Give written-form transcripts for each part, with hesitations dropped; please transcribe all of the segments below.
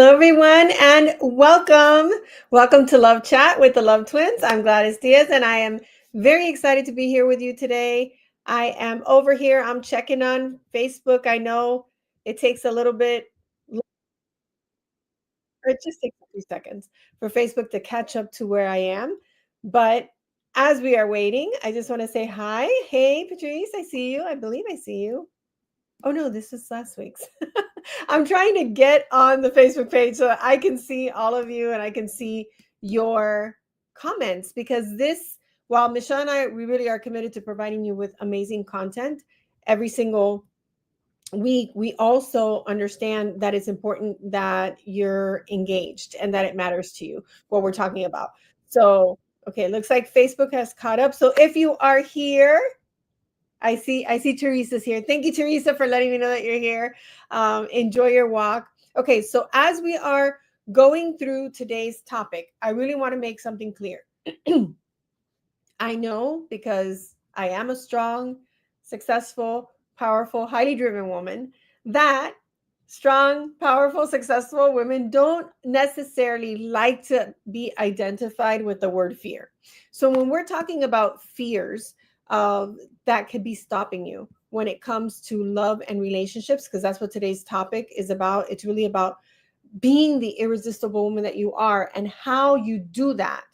Hello, everyone, and welcome. Welcome to Love Chat with the Love Twins. I'm Gladys Diaz, and I am very excited to be here with you today. I am over here. I'm checking on Facebook. I know it takes a little bit, or it just takes a few seconds for Facebook to catch up to where I am. But as we are waiting, I just want to say hi. Hey, Patrice, I see you. I believe I see you. Oh no, this is last week's. I'm trying to get on the Facebook page so I can see all of you and I can see your comments because while Michelle and I, we really are committed to providing you with amazing content every single week, we also understand that it's important that you're engaged and that it matters to you what we're talking about. So, okay, it looks like Facebook has caught up. So if you are here, I see Teresa's here. Thank you, Teresa, for letting me know that you're here. Enjoy your walk. Okay, so as we are going through today's topic, I really want to make something clear. I know because I am a strong, successful, powerful, highly driven woman that strong, powerful, successful women don't necessarily like to be identified with the word fear. So when we're talking about fears that could be stopping you when it comes to love and relationships, because that's what today's topic is about. It's really about being the irresistible woman that you are, and how you do that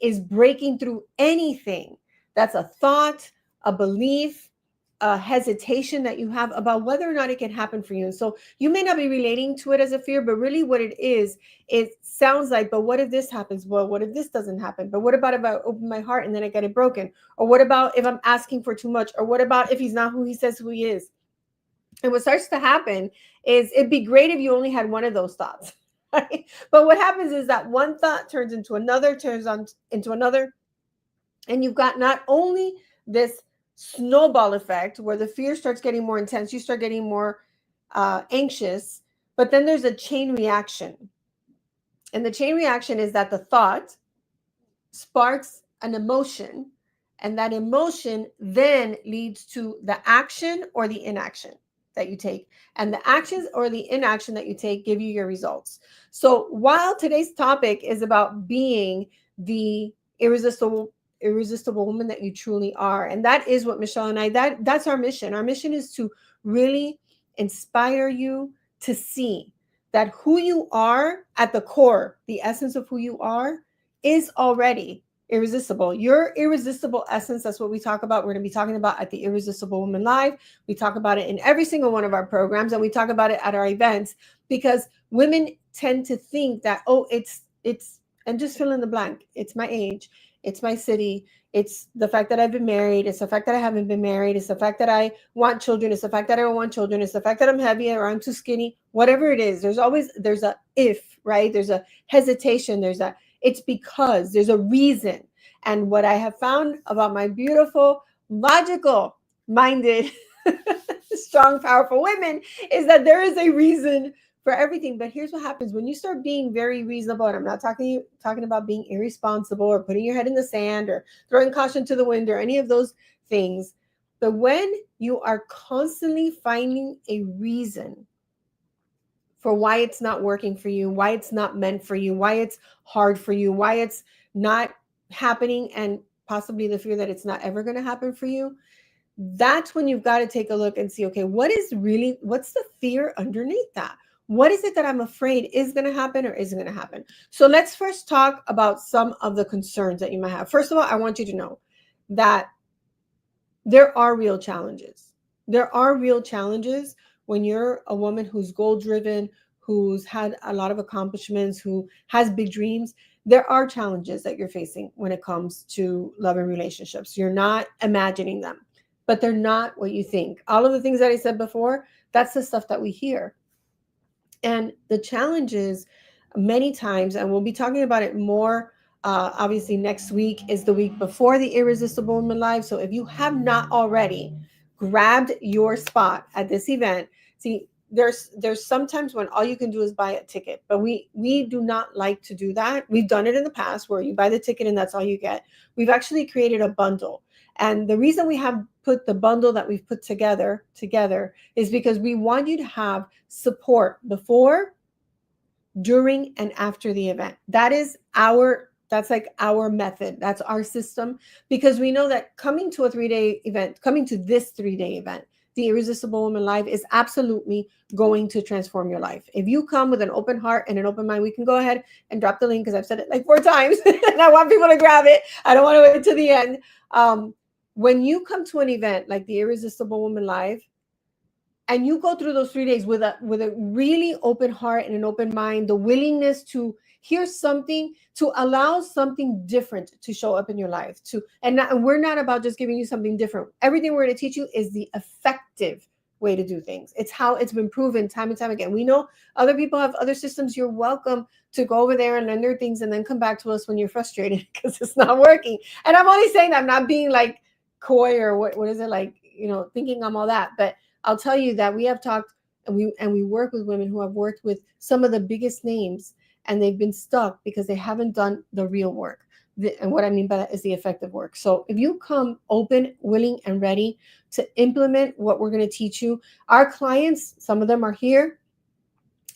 is breaking through anything that's a thought, a belief, a hesitation that you have about whether or not it can happen for you. And so you may not be relating to it as a fear, but really what it is, it sounds like, but what if this happens? Well, what if this doesn't happen? But what about if I open my heart and then I get it broken? Or what about if I'm asking for too much? Or what about if he's not who he says who he is? And what starts to happen is it'd be great if you only had one of those thoughts. Right? But what happens is that one thought turns into another, turns on into another. And you've got not only this snowball effect where the fear starts getting more intense, you start getting more anxious, but then there's a chain reaction. And the chain reaction is that the thought sparks an emotion, and that emotion then leads to the action or the inaction that you take. And the actions or the inaction that you take give you your results. So while today's topic is about being the irresistible woman that you truly are, and that is what Michelle and I, that's our mission. Our mission is to really inspire you to see that who you are at the core, the essence of who you are, is already irresistible. Your irresistible essence, that's what we talk about. We're going to be talking about at the Irresistible Woman Live. We talk about it in every single one of our programs, and we talk about it at our events, because women tend to think that, oh, it's and just fill in the blank. It's my age, it's my city, it's the fact that I've been married, it's the fact that I haven't been married, it's the fact that I want children, it's the fact that I don't want children, it's the fact that I'm heavy or I'm too skinny, whatever it is. There's a if, right? There's a hesitation, it's because there's a reason. And what I have found about my beautiful, logical minded, strong, powerful women is that there is a reason for everything. But here's what happens when you start being very reasonable. And I'm not talking about being irresponsible or putting your head in the sand or throwing caution to the wind or any of those things. But when you are constantly finding a reason for why it's not working for you, why it's not meant for you, why it's hard for you, why it's not happening, and possibly the fear that it's not ever going to happen for you, that's when you've got to take a look and see, okay, what's the fear underneath that? What is it that I'm afraid is going to happen or isn't going to happen? So let's first talk about some of the concerns that you might have. First of all, I want you to know that there are real challenges. There are real challenges when you're a woman who's goal driven, who's had a lot of accomplishments, who has big dreams. There are challenges that you're facing when it comes to love and relationships. You're not imagining them, but they're not what you think. All of the things that I said before, that's the stuff that we hear. And the challenges many times, and we'll be talking about it more. Obviously, next week is the week before the Irresistible Woman Live. So if you have not already grabbed your spot at this event, see, there's sometimes when all you can do is buy a ticket, but we do not like to do that. We've done it in the past where you buy the ticket and that's all you get. We've actually created a bundle. And the reason we have put the bundle that we've put together is because we want you to have support before, during and after the event. That's like our method. That's our system, because we know that coming to a 3-day event, coming to this 3-day event, the Irresistible Woman Live, is absolutely going to transform your life. If you come with an open heart and an open mind, we can go ahead and drop the link, because I've said it like 4 times and I want people to grab it. I don't want to wait to the end. When you come to an event like the Irresistible Woman Live, and you go through those 3 days with a really open heart and an open mind, the willingness to hear something, to allow something different to show up in your life, and we're not about just giving you something different. Everything we're going to teach you is the effective way to do things. It's how it's been proven time and time again. We know other people have other systems. You're welcome to go over there and learn their things and then come back to us when you're frustrated because it's not working. And I'm only saying that, I'm not being like coy or what is it, like, thinking I'm all that. But I'll tell you that we have talked, and we work with women who have worked with some of the biggest names, and they've been stuck because they haven't done the real work. And what I mean by that is the effective work. So if you come open, willing, and ready to implement what we're going to teach you, our clients, some of them are here.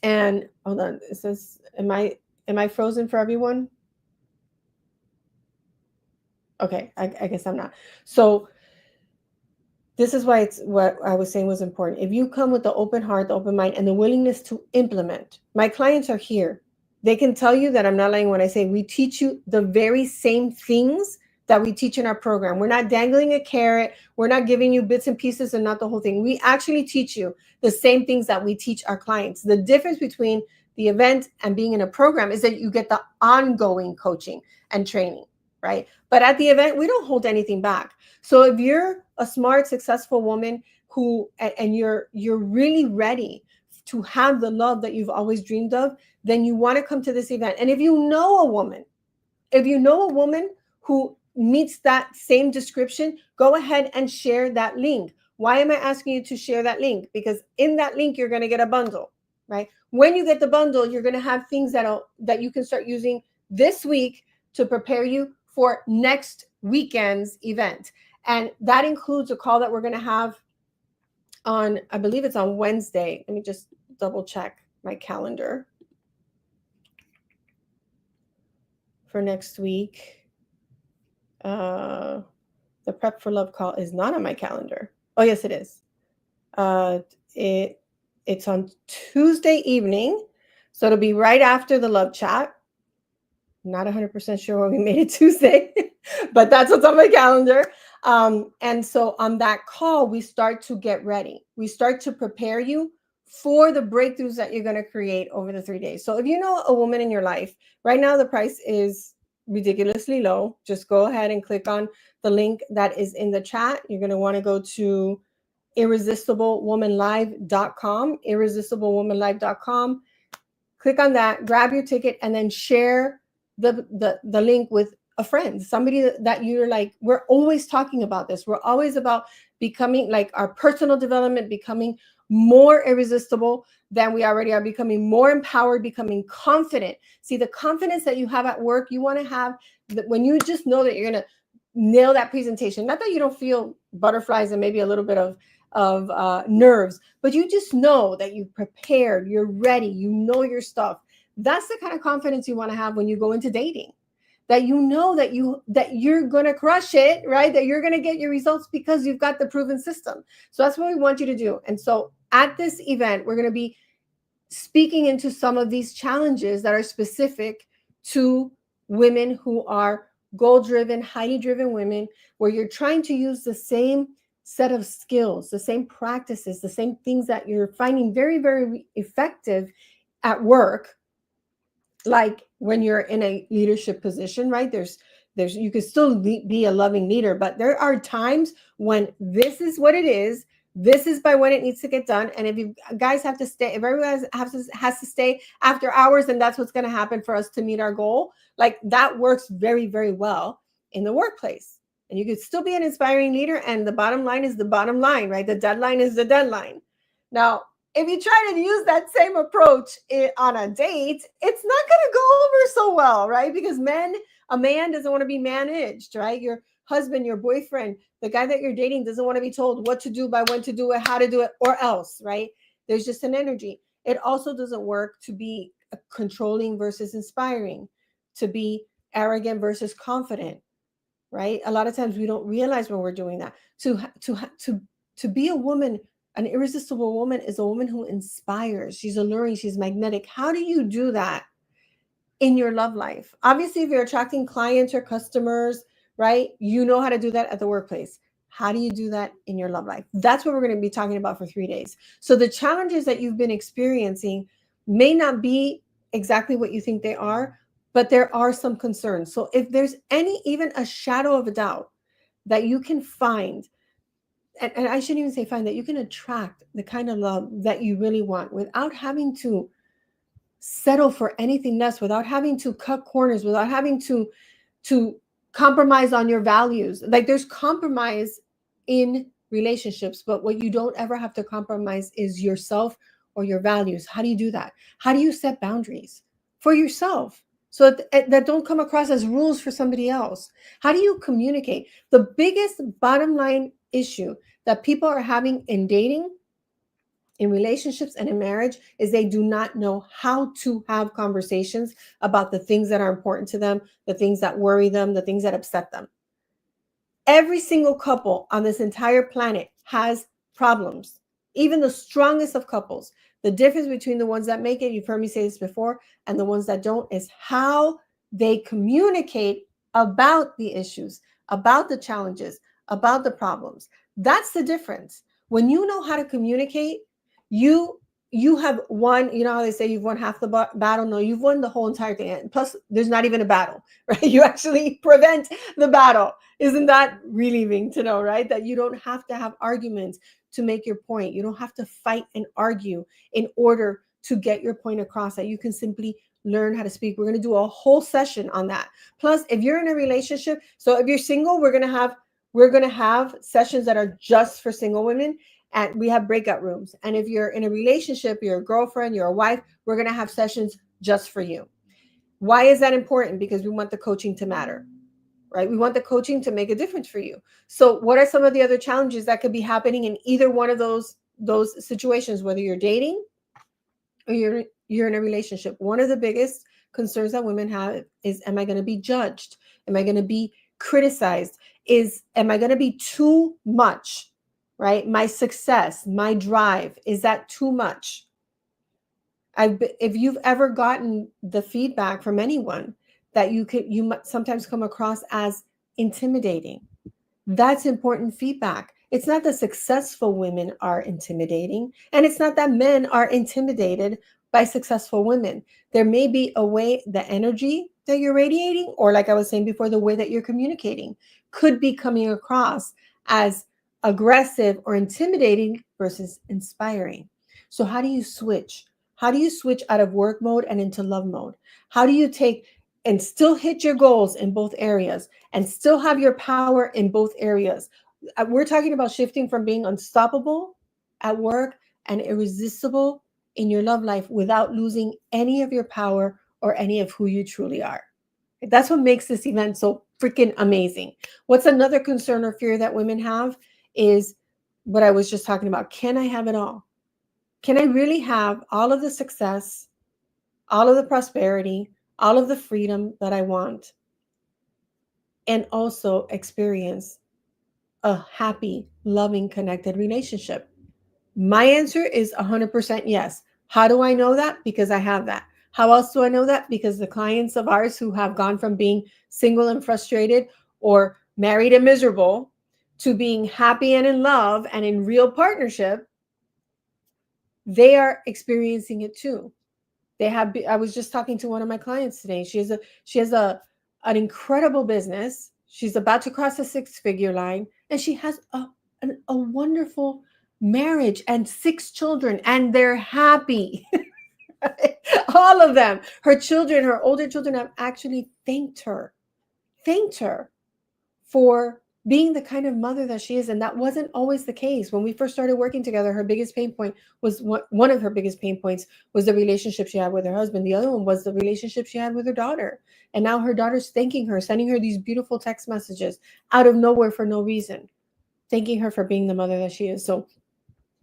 And hold on, it says, am I frozen for everyone? Okay, I guess I'm not. So this is why it's what I was saying was important. If you come with the open heart, the open mind, and the willingness to implement, my clients are here. They can tell you that I'm not lying when I say we teach you the very same things that we teach in our program. We're not dangling a carrot. We're not giving you bits and pieces and not the whole thing. We actually teach you the same things that we teach our clients. The difference between the event and being in a program is that you get the ongoing coaching and training, right? But at the event, we don't hold anything back. So if you're a smart, successful woman who, and you're really ready to have the love that you've always dreamed of, then you want to come to this event. And if you know a woman who meets that same description, go ahead and share that link. Why am I asking you to share that link? Because in that link, you're going to get a bundle, right? When you get the bundle, you're going to have things that you can start using this week to prepare you for next weekend's event. And that includes a call that we're going to have on, I believe it's on Wednesday. Let me just double check my calendar for next week. The Prep for Love call is not on my calendar. Oh, yes, it is. It's on Tuesday evening. So it'll be right after the love chat. Not 100% sure why we made it Tuesday, but that's what's on my calendar. And so on that call, we start to get ready. We start to prepare you for the breakthroughs that you're going to create over the 3 days. So if you know a woman in your life, right now the price is ridiculously low. Just go ahead and click on the link that is in the chat. You're going to want to go to irresistiblewomanlive.com, irresistiblewomanlive.com. Click on that, grab your ticket, and then share the link with a friend, somebody that you're like, we're always talking about this. We're always about becoming, like, our personal development, becoming more irresistible than we already are, becoming more empowered, becoming confident. See, the confidence that you have at work, you want to have when you just know that you're going to nail that presentation. Not that you don't feel butterflies and maybe a little bit of nerves, but you just know that you've prepared, you're ready, you know your stuff. That's the kind of confidence you want to have when you go into dating, that you know that you're going to crush it, right? That you're going to get your results because you've got the proven system. So that's what we want you to do. And so at this event, we're going to be speaking into some of these challenges that are specific to women who are goal-driven, highly driven women, where you're trying to use the same set of skills, the same practices, the same things that you're finding very, very effective at work. Like when you're in a leadership position, right? There's you can still be a loving leader, but there are times when this is what it is. This is by when it needs to get done. And if you guys have to stay, if everyone has to stay after hours, then that's what's going to happen for us to meet our goal. Like that works very, very well in the workplace. And you could still be an inspiring leader. And the bottom line is the bottom line, right? The deadline is the deadline. Now, if you try to use that same approach on a date, it's not going to go over so well, right? Because a man doesn't want to be managed, right? Your husband, your boyfriend, the guy that you're dating doesn't want to be told what to do, by when to do it, how to do it, or else, right? There's just an energy. It also doesn't work to be controlling versus inspiring, to be arrogant versus confident, right? A lot of times we don't realize when we're doing that. To be a woman, an irresistible woman is a woman who inspires. She's alluring, she's magnetic. How do you do that in your love life? Obviously, if you're attracting clients or customers, right, you know how to do that at the workplace. How do you do that in your love life? That's what we're going to be talking about for 3 days. So the challenges that you've been experiencing may not be exactly what you think they are, but there are some concerns. So if there's any, even a shadow of a doubt that you can find, and I shouldn't even say find, that you can attract the kind of love that you really want without having to settle for anything less, without having to cut corners, without having to compromise on your values. Like, there's compromise in relationships, but what you don't ever have to compromise is yourself or your values. How do you do that? How do you set boundaries for yourself so that don't come across as rules for somebody else? How do you communicate? The biggest bottom line issue that people are having in dating, in relationships, and in marriage is they do not know how to have conversations about the things that are important to them, the things that worry them, the things that upset them. Every single couple on this entire planet has problems, even the strongest of couples. The difference between the ones that make it, you've heard me say this before, and the ones that don't, is how they communicate about the issues, about the challenges, about the problems. That's the difference. When you know how to communicate, you you have won. You know how they say you've won half the battle? No, you've won the whole entire thing. And plus, there's not even a battle, right? You actually prevent the battle. Isn't that relieving to know, right? That you don't have to have arguments to make your point. You don't have to fight and argue in order to get your point across, that you can simply learn how to speak. We're going to do a whole session on that. Plus, if you're in a relationship, so if you're single, we're going to have sessions that are just for single women, and we have breakout rooms. And if you're in a relationship, you're a girlfriend, you're a wife, we're going to have sessions just for you. Why is that important? Because we want the coaching to matter, right? We want the coaching to make a difference for you. So what are some of the other challenges that could be happening in either one of those situations, whether you're dating or you're in a relationship? One of the biggest concerns that women have is, am I going to be judged? Am I going to be criticized? Am I going to be too much? Right? My success, my drive, is that too much? If you've ever gotten the feedback from anyone that you sometimes come across as intimidating, that's important feedback. It's not that successful women are intimidating, and it's not that men are intimidated by successful women. There may be a way, the energy that you're radiating, or like I was saying before, the way that you're communicating could be coming across as aggressive or intimidating versus inspiring. So how do you switch? How do you switch out of work mode and into love mode? How do you take and still hit your goals in both areas and still have your power in both areas? We're talking about shifting from being unstoppable at work and irresistible in your love life without losing any of your power or any of who you truly are. That's what makes this event so freaking amazing. What's another concern or fear that women have is what I was just talking about. Can I have it all? Can I really have all of the success, all of the prosperity, all of the freedom that I want, and also experience a happy, loving, connected relationship? My answer is 100% yes. How do I know that? Because I have that. How else do I know that? Because the clients of ours who have gone from being single and frustrated, or married and miserable, to being happy and in love and in real partnership, they are experiencing it too. I was just talking to one of my clients today. She has an incredible business. She's about to cross the six-figure line, and she has a wonderful marriage and 6 children, and they're happy. All of them. Her children, her older children, have actually thanked her for being the kind of mother that she is. And that wasn't always the case. When we first started working together, her biggest pain point was one of her biggest pain points was the relationship she had with her husband. The other one was the relationship she had with her daughter. And now her daughter's thanking her, sending her these beautiful text messages out of nowhere for no reason, thanking her for being the mother that she is. So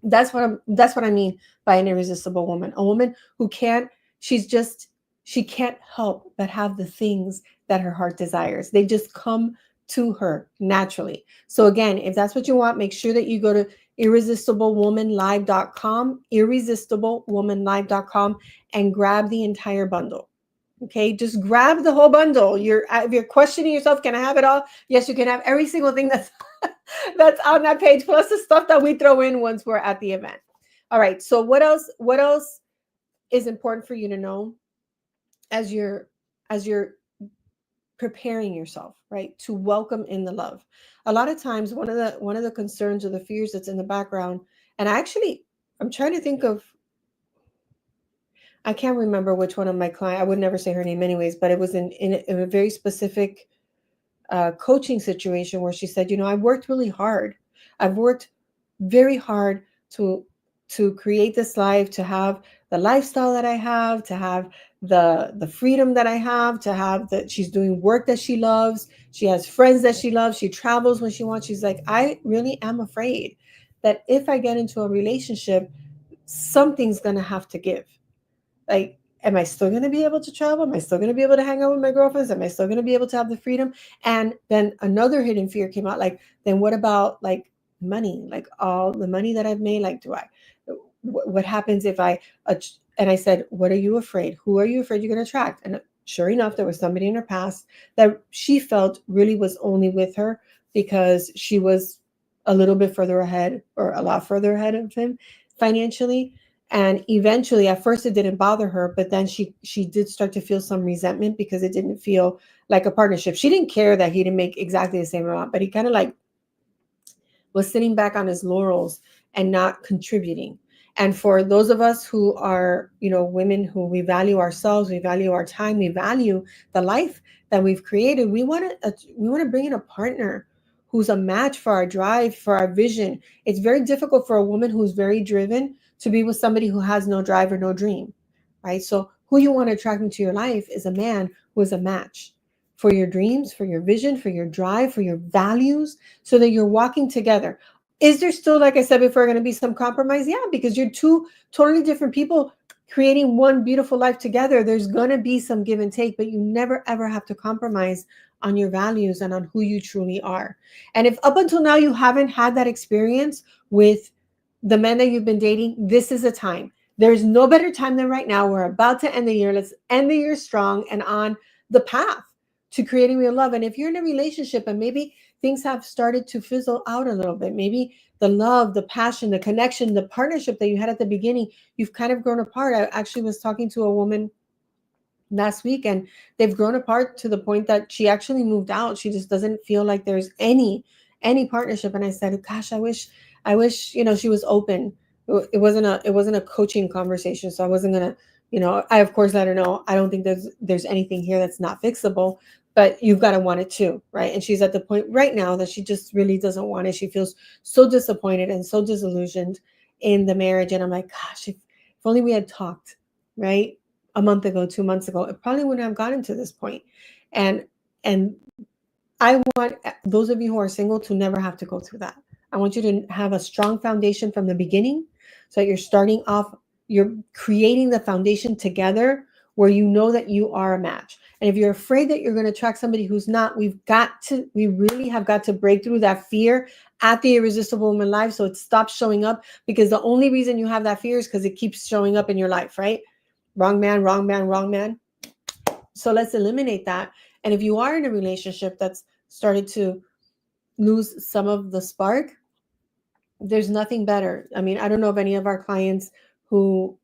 that's what I mean by an irresistible woman. A woman who can't She's just, she can't help but have the things that her heart desires. They just come to her naturally. So again, if that's what you want, make sure that you go to irresistiblewomanlive.com, irresistiblewomanlive.com, and grab the entire bundle. Okay, just grab the whole bundle. If you're questioning yourself, can I have it all? Yes, you can have every single thing that's that's on that page, plus the stuff that we throw in once we're at the event. All right. So what else is important for you to know as you're preparing yourself, right, to welcome in the love? A lot of times, one of the concerns or the fears that's in the background, and I'm trying to think of, I can't remember which one of my clients. I would never say her name anyways, but it was in a very specific coaching situation where she said, I worked really hard. I've worked very hard to create this life, to have the lifestyle that I have, to have the freedom that I have, to have that she's doing work that she loves. She has friends that she loves. She travels when she wants. She's like, I really am afraid that if I get into a relationship, something's going to have to give. Like, am I still going to be able to travel? Am I still going to be able to hang out with my girlfriends? Am I still going to be able to have the freedom? And then another hidden fear came out, like, then what about like money? Like all the money that I've made, like, what happens if and I said, what are you afraid? Who are you afraid you're going to attract? And sure enough, there was somebody in her past that she felt really was only with her because she was a little bit further ahead, or a lot further ahead of him financially. And eventually, at first it didn't bother her, but then she did start to feel some resentment because it didn't feel like a partnership. She didn't care that he didn't make exactly the same amount, but he kind of like was sitting back on his laurels and not contributing. And for those of us who are, women who we value ourselves, we value our time, we value the life that we've created, we want to bring in a partner who's a match for our drive, for our vision. It's very difficult for a woman who's very driven to be with somebody who has no drive or no dream, right? So who you want to attract into your life is a man who is a match for your dreams, for your vision, for your drive, for your values, so that you're walking together. Is there still, like I said before, going to be some compromise? Yeah, because you're two totally different people creating one beautiful life together. There's going to be some give and take, but you never ever have to compromise on your values and on who you truly are. And if up until now you haven't had that experience with the men that you've been dating, this is a time. There's no better time than right now. We're about to end the year. Let's end the year strong and on the path to creating real love. And if you're in a relationship and maybe things have started to fizzle out a little bit, maybe the love, the passion, the connection, the partnership that you had at the beginning, you've kind of grown apart. I actually was talking to a woman last week, and they've grown apart to the point that she actually moved out. She just doesn't feel like there's any partnership. And I said, gosh, I wish she was open. It wasn't a coaching conversation, so I wasn't gonna, I of course let her know, I don't think there's anything here that's not fixable, but you've got to want it too, right? And she's at the point right now that she just really doesn't want it. She feels so disappointed and so disillusioned in the marriage. And I'm like, gosh, if only we had talked, right, a month ago, 2 months ago, it probably wouldn't have gotten to this point. And I want those of you who are single to never have to go through that. I want you to have a strong foundation from the beginning, so that you're starting off, you're creating the foundation together where you know that you are a match. And if you're afraid that you're going to attract somebody who's not, we really have got to break through that fear at the Irresistible Woman Live, so it stops showing up, because the only reason you have that fear is because it keeps showing up in your life, right? Wrong man, wrong man, wrong man. So let's eliminate that. And if you are in a relationship that's started to lose some of the spark, there's nothing better. I mean, I don't know if any of our clients who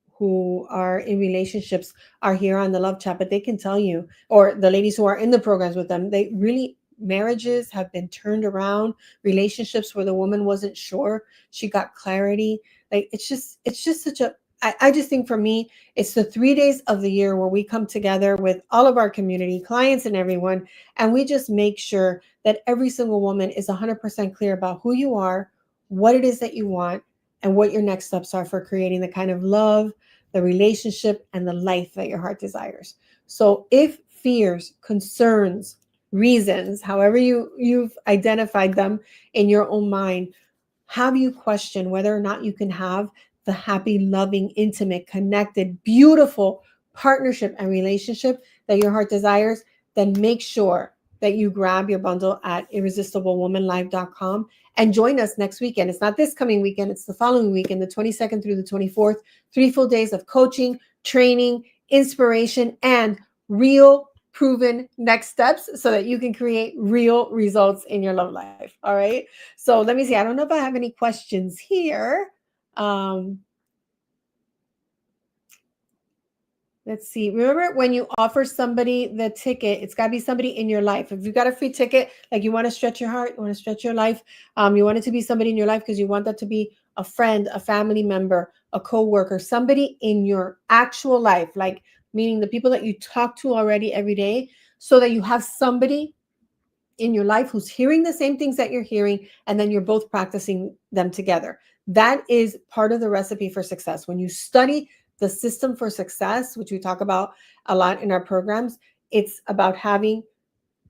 are in relationships are here on the love chat, but they can tell you, or the ladies who are in the programs with them, they really, marriages have been turned around, relationships where the woman wasn't sure, she got clarity. Like, it's just such a, I just think for me, it's the 3 days of the year where we come together with all of our community, clients and everyone, and we just make sure that every single woman is 100% clear about who you are, what it is that you want, and what your next steps are for creating the kind of love, the relationship, and the life that your heart desires. So if fears, concerns, reasons, however you've identified them in your own mind, have you questioned whether or not you can have the happy, loving, intimate, connected, beautiful partnership and relationship that your heart desires, then make sure that you grab your bundle at irresistiblewomanlive.com and join us next weekend. It's not this coming weekend, it's the following weekend, the 22nd through the 24th, 3 full days of coaching, training, inspiration, and real proven next steps so that you can create real results in your love life. All right. So let me see. I don't know if I have any questions here. Um, Let's see. Remember, when you offer somebody the ticket, it's got to be somebody in your life. If you got a free ticket, like you want to stretch your heart, you want to stretch your life, you want it to be somebody in your life because you want that to be a friend, a family member, a co-worker, somebody in your actual life, like meaning the people that you talk to already every day, so that you have somebody in your life who's hearing the same things that you're hearing, and then you're both practicing them together. That is part of the recipe for success. When you study the system for success, which we talk about a lot in our programs, it's about having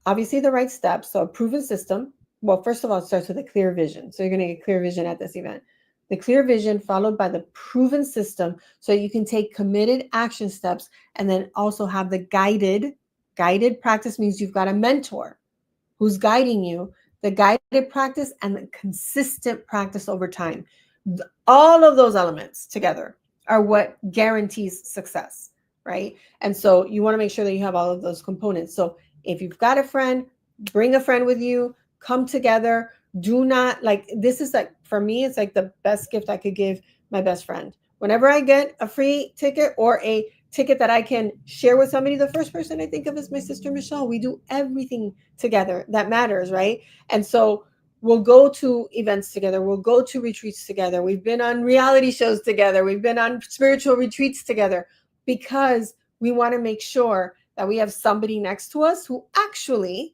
obviously the right steps. So a proven system. Well, first of all, it starts with a clear vision. So you're going to get clear vision at this event. The clear vision followed by the proven system so you can take committed action steps, and then also have the guided practice means you've got a mentor who's guiding you, the guided practice, and the consistent practice over time. All of those elements together are what guarantees success, right? And so you want to make sure that you have all of those components. So if you've got a friend, bring a friend with you, come together. Do not, like, this is like, for me, it's like the best gift I could give my best friend. Whenever I get a free ticket or a ticket that I can share with somebody, the first person I think of is my sister Michelle. We do everything together that matters, right? And so we'll go to events together, we'll go to retreats together, we've been on reality shows together, we've been on spiritual retreats together, because we want to make sure that we have somebody next to us who actually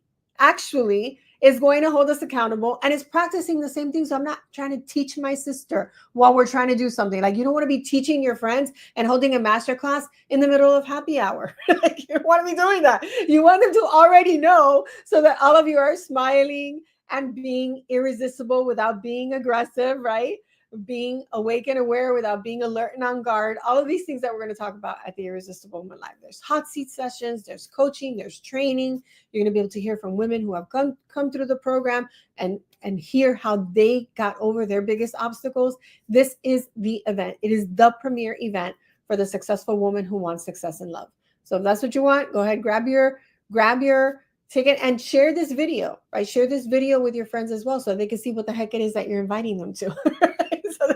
is going to hold us accountable and is practicing the same thing. So I'm not trying to teach my sister while we're trying to do something. Like, you don't want to be teaching your friends and holding a master class in the middle of happy hour. Like, you don't want to be doing that. You want them to already know, so that all of you are smiling and being irresistible without being aggressive, right? Being awake and aware without being alert and on guard. All of these things that we're going to talk about at the Irresistible Woman Live. There's hot seat sessions, there's coaching, there's training. You're going to be able to hear from women who have come through the program and hear how they got over their biggest obstacles. This is the event. It is the premier event for the successful woman who wants success in love. So if that's what you want, go ahead, grab your ticket and share this video, right? Share this video with your friends as well, so they can see what the heck it is that you're inviting them to. so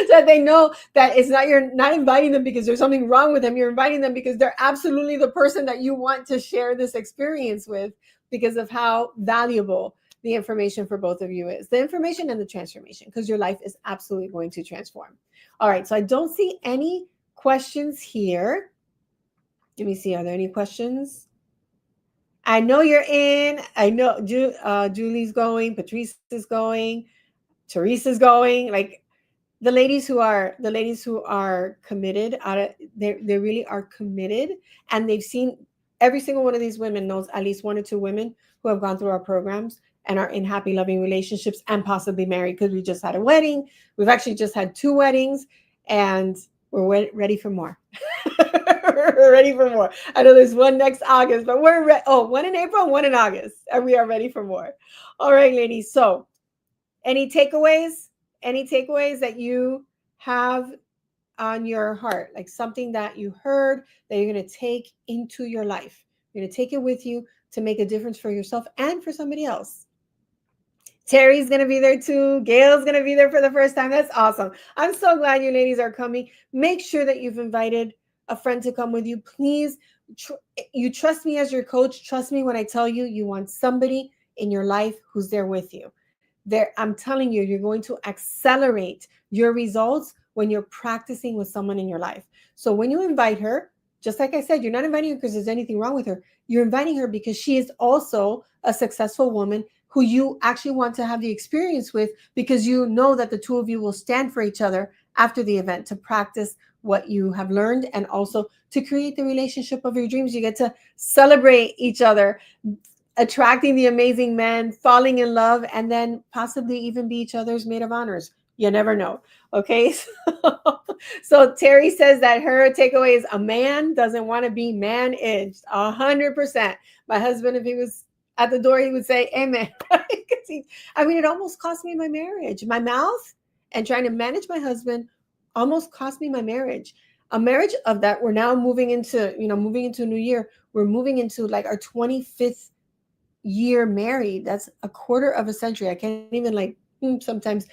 that they know that it's not, you're not inviting them because there's something wrong with them. You're inviting them because they're absolutely the person that you want to share this experience with, because of how valuable the information for both of you is. The information and the transformation, because your life is absolutely going to transform. All right, so I don't see any questions here. Let me see, are there any questions? I know you're in. I know Julie's going, Patrice is going, Teresa's going. Like, the ladies who are committed, they really are committed, and they've seen, every single one of these women knows at least 1 or 2 women who have gone through our programs and are in happy, loving relationships and possibly married, because we just had a wedding. We've actually just had 2 weddings, and we're ready for more. We're ready for more. I know there's one next August, but we're one in April, one in August, and we are ready for more. All right, ladies. So, any takeaways? Any takeaways that you have on your heart, like something that you heard that you're going to take into your life? You're going to take it with you to make a difference for yourself and for somebody else. Terry's going to be there too. Gail's going to be there for the first time. That's awesome. I'm so glad you ladies are coming. Make sure that you've invited a friend to come with you. Please, you trust me as your coach. Trust me when I tell you, you want somebody in your life who's there with you. I'm telling you, you're going to accelerate your results when you're practicing with someone in your life. So when you invite her, just like I said, you're not inviting her because there's anything wrong with her. You're inviting her because she is also a successful woman who you actually want to have the experience with, because you know that the 2 of you will stand for each other after the event to practice what you have learned, and also to create the relationship of your dreams. You get to celebrate each other, attracting the amazing men, falling in love, and then possibly even be each other's maid of honors. You never know. Okay. So Terry says that her takeaway is a man doesn't want to be managed. 100%. My husband, if he was at the door, he would say, "Amen." Right? I mean, it almost cost me my marriage. My mouth and trying to manage my husband almost cost me my marriage. A marriage of that we're now moving into, moving into a new year. We're moving into like our 25th year married. That's a quarter of a century. I can't even like sometimes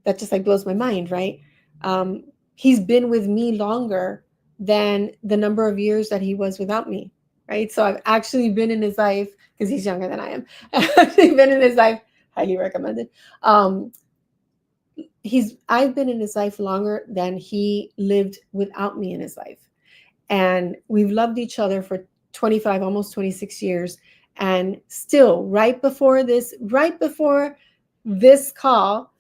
that just like blows my mind, right? Um, he's been with me longer than the number of years that he was without me, right? So I've actually been in his life because he's younger than I am. I've actually been in his life, highly recommended. I've been in his life longer than he lived without me in his life, and we've loved each other for 25, almost 26 years. And still, right before this call,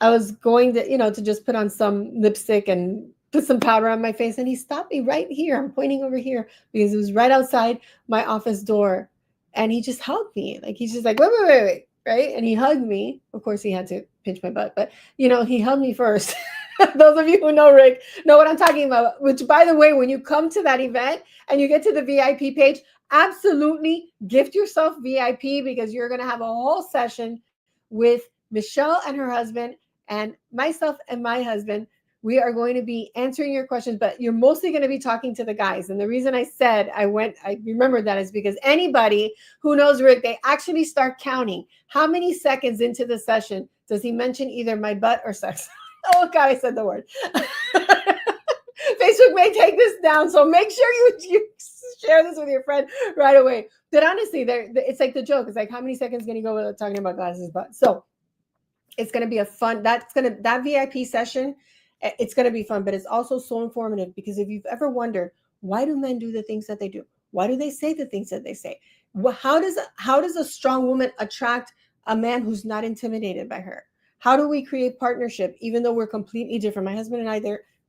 I was going to, to just put on some lipstick and put some powder on my face. And he stopped me right here. I'm pointing over here because it was right outside my office door. And he just hugged me. Like, he's just like, wait, wait, wait, wait. Right. And he hugged me. Of course, he had to pinch my butt, but, he hugged me first. Those of you who know Rick know what I'm talking about, which, by the way, when you come to that event and you get to the VIP page, absolutely gift yourself VIP because you're going to have a whole session with Michelle and her husband and myself and my husband. We are going to be answering your questions, but you're mostly going to be talking to the guys. And the reason I said I remembered that is because anybody who knows Rick, they actually start counting how many seconds into the session does he mention either my butt or sex. Oh God, I said the word. Facebook may take this down, so make sure you share this with your friend right away. But honestly, it's like the joke. It's like, how many seconds can you go without talking about glasses' butt? So it's going to be that VIP session. It's going to be fun, but it's also so informative because if you've ever wondered, why do men do the things that they do? Why do they say the things that they say? How does a strong woman attract a man who's not intimidated by her? How do we create partnership even though we're completely different? My husband and I,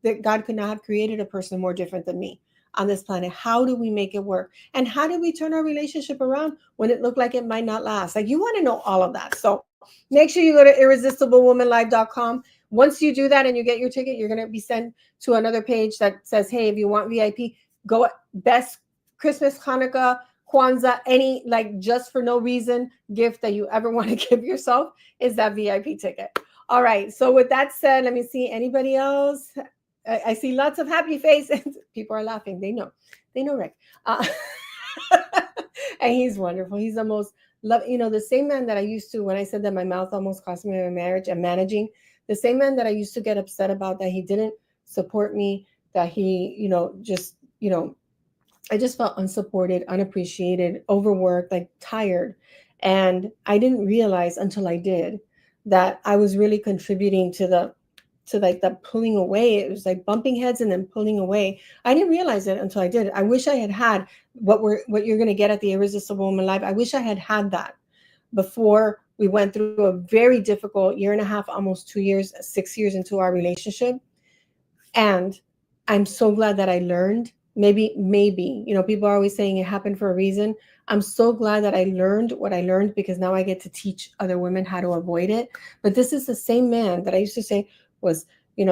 that God could not have created a person more different than me on this planet. How do we make it work? And how do we turn our relationship around when it looked like it might not last? Like, you want to know all of that. So make sure you go to irresistiblewomanlive.com. Once you do that and you get your ticket, you're going to be sent to another page that says, hey, if you want VIP, go best Christmas, Hanukkah, Kwanzaa, any like just for no reason gift that you ever want to give yourself is that VIP ticket. All right. So with that said, let me see anybody else. I see lots of happy faces. People are laughing. They know Rick. And he's wonderful. He's the most the same man that I used to, when I said that my mouth almost cost me my marriage and managing, the same man that I used to get upset about that he didn't support me, that he, I just felt unsupported, unappreciated, overworked, like tired. And I didn't realize until I did that I was really contributing to like the pulling away. It was like bumping heads and then pulling away. I didn't realize it until I did. I wish I had what you're going to get at the Irresistible Woman Live. I wish I had that before we went through a very difficult year and a half, almost 2 years, 6 years into our relationship. And I'm so glad that I learned. Maybe, people are always saying it happened for a reason. I'm so glad that I learned what I learned because now I get to teach other women how to avoid it. But this is the same man that I used to say was, he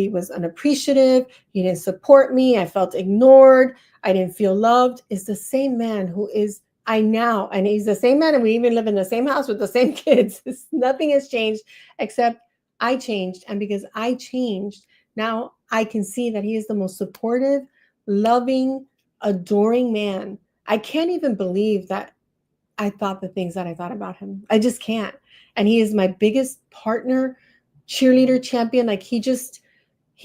was unappreciative. He didn't support me. I felt ignored. I didn't feel loved. Is the same man who is and he's the same man, and we even live in the same house with the same kids. Nothing has changed except I changed. And because I changed, now I can see that he is the most supportive, loving, adoring man. I can't even believe that I thought the things that I thought about him. I just can't. And he is my biggest partner, cheerleader, champion. Like, he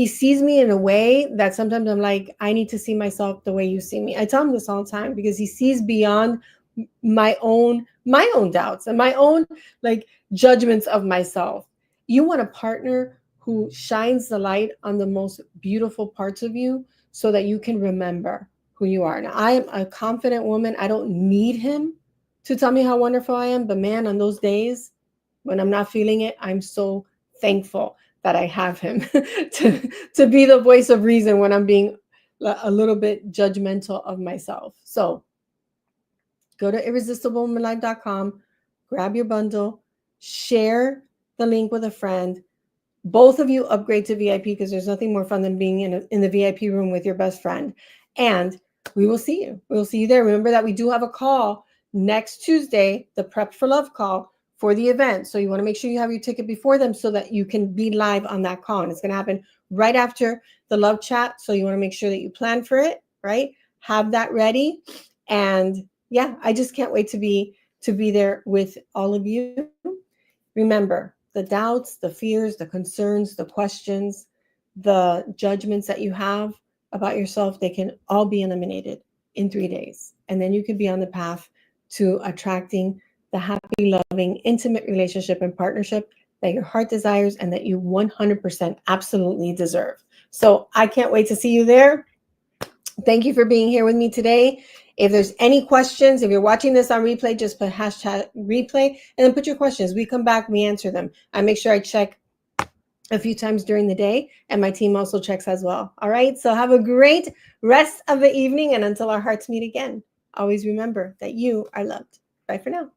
sees me in a way that sometimes I'm like, I need to see myself the way you see me. I tell him this all the time because he sees beyond my own doubts and my own like judgments of myself. You want a partner who shines the light on the most beautiful parts of you so that you can remember who you are. Now, I am a confident woman. I don't need him to tell me how wonderful I am. But man, on those days when I'm not feeling it, I'm so thankful that I have him to be the voice of reason when I'm being a little bit judgmental of myself. So go to irresistiblewomanlive.com, grab your bundle, share the link with a friend. Both of you upgrade to VIP because there's nothing more fun than being in the VIP room with your best friend. And we will see you. We will see you there. Remember that we do have a call next Tuesday, the Prep for Love call for the event. So you want to make sure you have your ticket before them so that you can be live on that call. And it's going to happen right after the love chat. So you want to make sure that you plan for it, right? Have that ready. And yeah, I just can't wait to be there with all of you. Remember, the doubts, the fears, the concerns, the questions, the judgments that you have about yourself, they can all be eliminated in 3 days. And then you can be on the path to attracting the happy, loving, intimate relationship and partnership that your heart desires and that you 100% absolutely deserve. So I can't wait to see you there. Thank you for being here with me today. If there's any questions, if you're watching this on replay, just put hashtag replay and then put your questions. We come back, we answer them. I make sure I check a few times during the day, and my team also checks as well. All right, so have a great rest of the evening, and until our hearts meet again, always remember that you are loved. Bye for now.